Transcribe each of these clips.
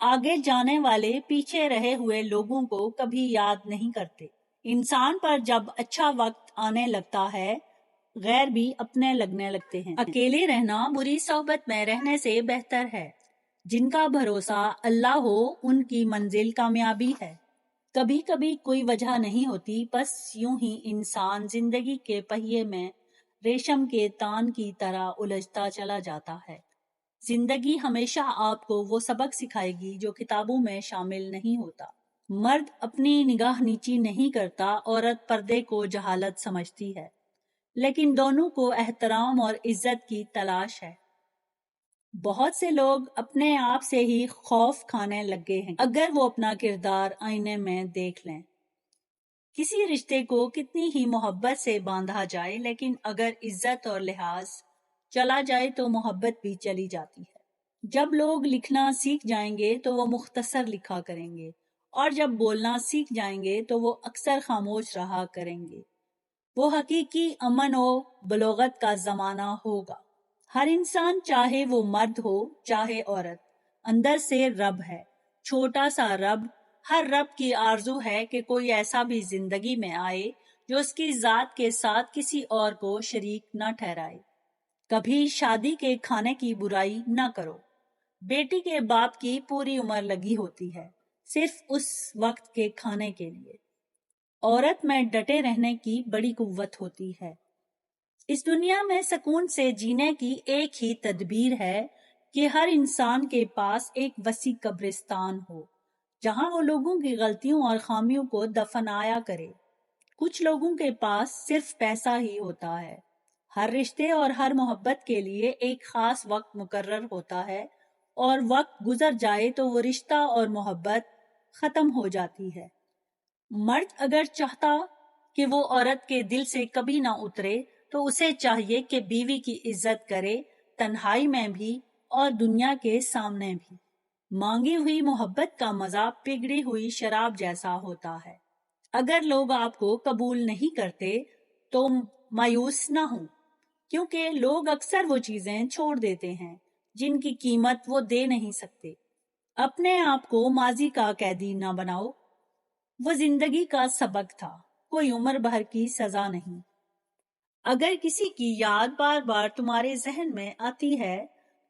آگے جانے والے پیچھے رہے ہوئے لوگوں کو کبھی یاد نہیں کرتے۔ انسان پر جب اچھا وقت آنے لگتا ہے، غیر بھی اپنے لگنے لگتے ہیں۔ اکیلے رہنا بری صحبت میں رہنے سے بہتر ہے۔ جن کا بھروسہ اللہ ہو ان کی منزل کامیابی ہے۔ کبھی کبھی کوئی وجہ نہیں ہوتی، بس یوں ہی انسان زندگی کے پہیے میں ریشم کے تان کی طرح الجھتا چلا جاتا ہے۔ زندگی ہمیشہ آپ کو وہ سبق سکھائے گی جو کتابوں میں شامل نہیں ہوتا۔ مرد اپنی نگاہ نیچی نہیں کرتا، عورت پردے کو جہالت سمجھتی ہے، لیکن دونوں کو احترام اور عزت کی تلاش ہے۔ بہت سے لوگ اپنے آپ سے ہی خوف کھانے لگے ہیں اگر وہ اپنا کردار آئینے میں دیکھ لیں۔ کسی رشتے کو کتنی ہی محبت سے باندھا جائے، لیکن اگر عزت اور لحاظ چلا جائے تو محبت بھی چلی جاتی ہے۔ جب لوگ لکھنا سیکھ جائیں گے تو وہ مختصر لکھا کریں گے، اور جب بولنا سیکھ جائیں گے تو وہ اکثر خاموش رہا کریں گے۔ وہ حقیقی امن و بلوغت کا زمانہ ہوگا۔ ہر انسان، چاہے وہ مرد ہو چاہے عورت، اندر سے رب ہے، چھوٹا سا رب۔ ہر رب کی آرزو ہے کہ کوئی ایسا بھی زندگی میں آئے جو اس کی ذات کے ساتھ کسی اور کو شریک نہ ٹھہرائے۔ کبھی شادی کے کھانے کی برائی نہ کرو۔ بیٹی کے باپ کی پوری عمر لگی ہوتی ہے صرف اس وقت کے کھانے کے لیے۔ عورت میں ڈٹے رہنے کی بڑی قوت ہوتی ہے۔ اس دنیا میں سکون سے جینے کی ایک ہی تدبیر ہے کہ ہر انسان کے پاس ایک وسیع قبرستان ہو جہاں وہ لوگوں کی غلطیوں اور خامیوں کو دفنایا کرے۔ کچھ لوگوں کے پاس صرف پیسہ ہی ہوتا ہے۔ ہر رشتے اور ہر محبت کے لیے ایک خاص وقت مقرر ہوتا ہے، اور وقت گزر جائے تو وہ رشتہ اور محبت ختم ہو جاتی ہے۔ مرد اگر چاہتا کہ وہ عورت کے دل سے کبھی نہ اترے تو اسے چاہیے کہ بیوی کی عزت کرے، تنہائی میں بھی اور دنیا کے سامنے بھی۔ مانگی ہوئی محبت کا مزہ پگھلی ہوئی شراب جیسا ہوتا ہے۔ اگر لوگ آپ کو قبول نہیں کرتے تو مایوس نہ ہوں، کیونکہ لوگ اکثر وہ چیزیں چھوڑ دیتے ہیں جن کی قیمت وہ دے نہیں سکتے۔ اپنے آپ کو ماضی کا قیدی نہ بناؤ، وہ زندگی کا سبق تھا، کوئی عمر بھر کی سزا نہیں۔ اگر کسی کی یاد بار بار تمہارے ذہن میں آتی ہے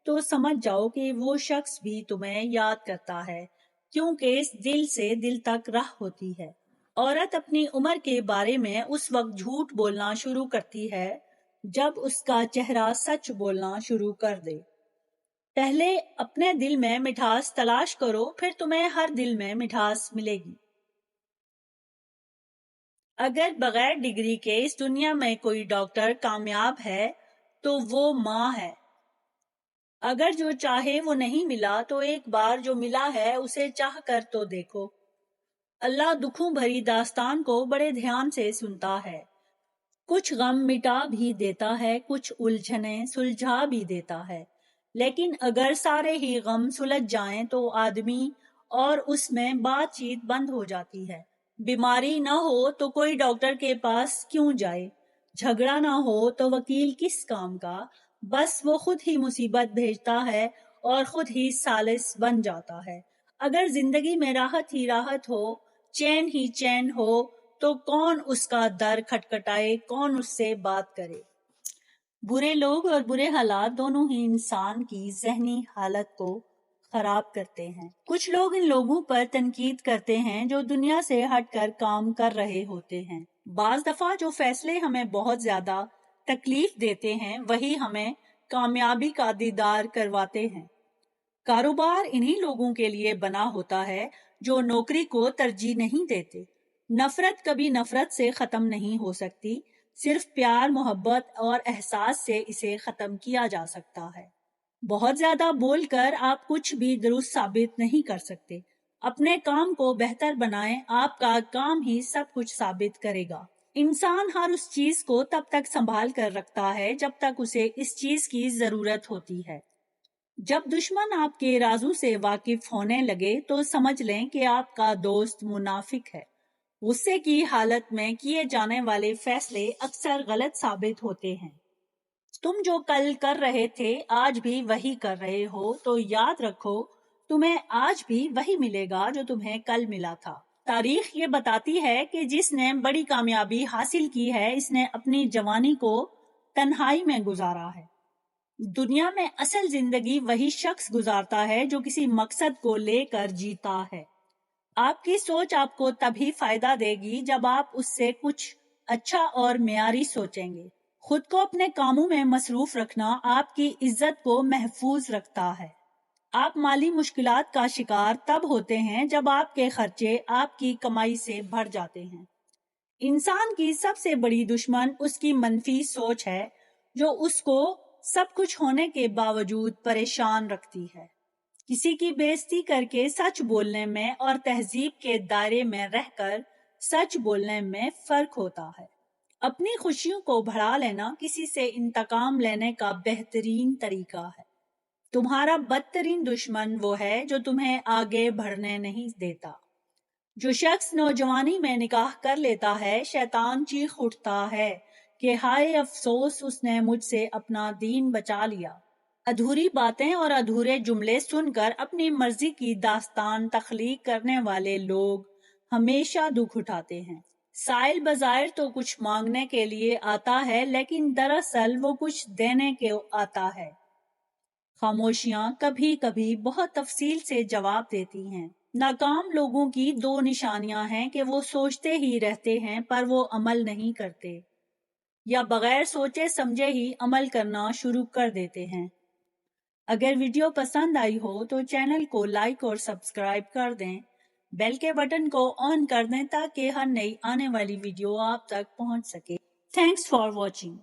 تو سمجھ جاؤ کہ وہ شخص بھی تمہیں یاد کرتا ہے، کیونکہ اس دل سے دل تک راہ ہوتی ہے۔ عورت اپنی عمر کے بارے میں اس وقت جھوٹ بولنا شروع کرتی ہے جب اس کا چہرہ سچ بولنا شروع کر دے۔ پہلے اپنے دل میں مٹھاس تلاش کرو، پھر تمہیں ہر دل میں مٹھاس ملے گی۔ اگر بغیر ڈگری کے اس دنیا میں کوئی ڈاکٹر کامیاب ہے تو وہ ماں ہے۔ اگر جو چاہے وہ نہیں ملا تو ایک بار جو ملا ہے اسے چاہ کر تو دیکھو۔ اللہ دکھوں بھری داستان کو بڑے دھیان سے سنتا ہے۔ کچھ غم مٹا بھی دیتا ہے، کچھ الجھنیں سلجھا بھی دیتا ہے، لیکن اگر سارے ہی غم سلجھ جائیں تو آدمی اور اس میں بات چیت بند ہو جاتی ہے۔ بیماری نہ ہو تو کوئی ڈاکٹر کے پاس کیوں جائے، جھگڑا نہ ہو تو وکیل کس کام کا، بس وہ خود ہی مصیبت بھیجتا ہے اور خود ہی ثالث بن جاتا ہے۔ اگر زندگی میں راحت ہی راحت ہو، چین ہی چین ہو تو کون اس کا در کھٹکھٹائے، کون اس سے بات کرے۔ برے لوگ اور برے حالات دونوں ہی انسان کی ذہنی حالت کو خراب کرتے ہیں۔ کچھ لوگ ان لوگوں پر تنقید کرتے ہیں جو دنیا سے ہٹ کر کام کر رہے ہوتے ہیں۔ بعض دفعہ جو فیصلے ہمیں بہت زیادہ تکلیف دیتے ہیں وہی ہمیں کامیابی کا دیدار کرواتے ہیں۔ کاروبار انہی لوگوں کے لیے بنا ہوتا ہے جو نوکری کو ترجیح نہیں دیتے۔ نفرت کبھی نفرت سے ختم نہیں ہو سکتی، صرف پیار، محبت اور احساس سے اسے ختم کیا جا سکتا ہے۔ بہت زیادہ بول کر آپ کچھ بھی درست ثابت نہیں کر سکتے۔ اپنے کام کو بہتر بنائیں، آپ کا کام ہی سب کچھ ثابت کرے گا۔ انسان ہر اس چیز کو تب تک سنبھال کر رکھتا ہے جب تک اسے اس چیز کی ضرورت ہوتی ہے۔ جب دشمن آپ کے رازوں سے واقف ہونے لگے تو سمجھ لیں کہ آپ کا دوست منافق ہے۔ غصے کی حالت میں کیے جانے والے فیصلے اکثر غلط ثابت ہوتے ہیں۔ تم جو کل کر رہے تھے آج بھی وہی کر رہے ہو، تو یاد رکھو تمہیں آج بھی وہی ملے گا جو تمہیں کل ملا تھا۔ تاریخ یہ بتاتی ہے کہ جس نے بڑی کامیابی حاصل کی ہے اس نے اپنی جوانی کو تنہائی میں گزارا ہے۔ دنیا میں اصل زندگی وہی شخص گزارتا ہے جو کسی مقصد کو لے کر جیتا ہے۔ آپ کی سوچ آپ کو تبھی فائدہ دے گی جب آپ اس سے کچھ اچھا اور معیاری سوچیں گے۔ خود کو اپنے کاموں میں مصروف رکھنا آپ کی عزت کو محفوظ رکھتا ہے۔ آپ مالی مشکلات کا شکار تب ہوتے ہیں جب آپ کے خرچے آپ کی کمائی سے بڑھ جاتے ہیں۔ انسان کی سب سے بڑی دشمن اس کی منفی سوچ ہے جو اس کو سب کچھ ہونے کے باوجود پریشان رکھتی ہے۔ کسی کی بے عزتی کر کے سچ بولنے میں اور تہذیب کے دائرے میں رہ کر سچ بولنے میں فرق ہوتا ہے۔ اپنی خوشیوں کو بڑھا لینا کسی سے انتقام لینے کا بہترین طریقہ ہے۔ تمہارا بدترین دشمن وہ ہے جو تمہیں آگے بڑھنے نہیں دیتا۔ جو شخص نوجوانی میں نکاح کر لیتا ہے شیطان چیخ اٹھتا ہے کہ ہائے افسوس اس نے مجھ سے اپنا دین بچا لیا۔ ادھوری باتیں اور ادھورے جملے سن کر اپنی مرضی کی داستان تخلیق کرنے والے لوگ ہمیشہ دکھ اٹھاتے ہیں۔ سائل بظاہر تو کچھ مانگنے کے لیے آتا ہے لیکن دراصل وہ کچھ دینے کے آتا ہے۔ خاموشیاں کبھی کبھی بہت تفصیل سے جواب دیتی ہیں۔ ناکام لوگوں کی دو نشانیاں ہیں کہ وہ سوچتے ہی رہتے ہیں پر وہ عمل نہیں کرتے، یا بغیر سوچے سمجھے ہی عمل کرنا شروع کر دیتے ہیں۔ اگر ویڈیو پسند آئی ہو تو چینل کو لائک اور سبسکرائب کر دیں، بیل کے بٹن کو آن کر دیں تاکہ ہر نئی آنے والی ویڈیو آپ تک پہنچ سکے۔ Thanks for watching.